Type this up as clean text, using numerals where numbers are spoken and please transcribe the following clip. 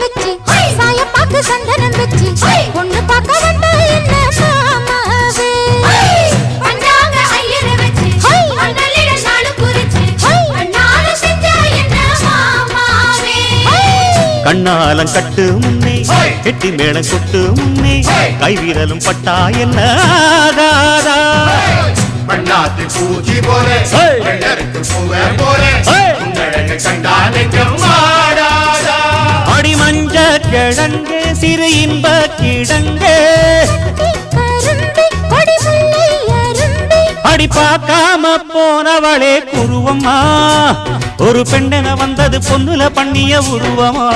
வச்சு சாய பாக்கு சந்தனம் வச்சு பொண்ணு பார்க்க வந்தா என்ன மாமாவே பஞ்சாங்க ஐயரை வச்சு அண்ணலிட நாளு குறிச்சு அண்ணால செஞ்சா என்ன மாமாவே கண்ணாலம் கட்டு முன்னே கெட்டி மேளம் கொட்டு முன்னே கைவிரலும் பட்டா என்ன ஆகாதா பண்ணாத்து பூச்சி போல வெள்ளருக்கு பூவே போல உன்னழகு கண்டா நெஞ்சம் வாடாதா அடி மஞ்ச கிழங்கே சிறு இன்ப கிழங்கே அடி பார்க்காம போனவளே குருவம்மா ஒரு பெண்ணென வந்தது பொண்ணுல பண்ணிய உருவமா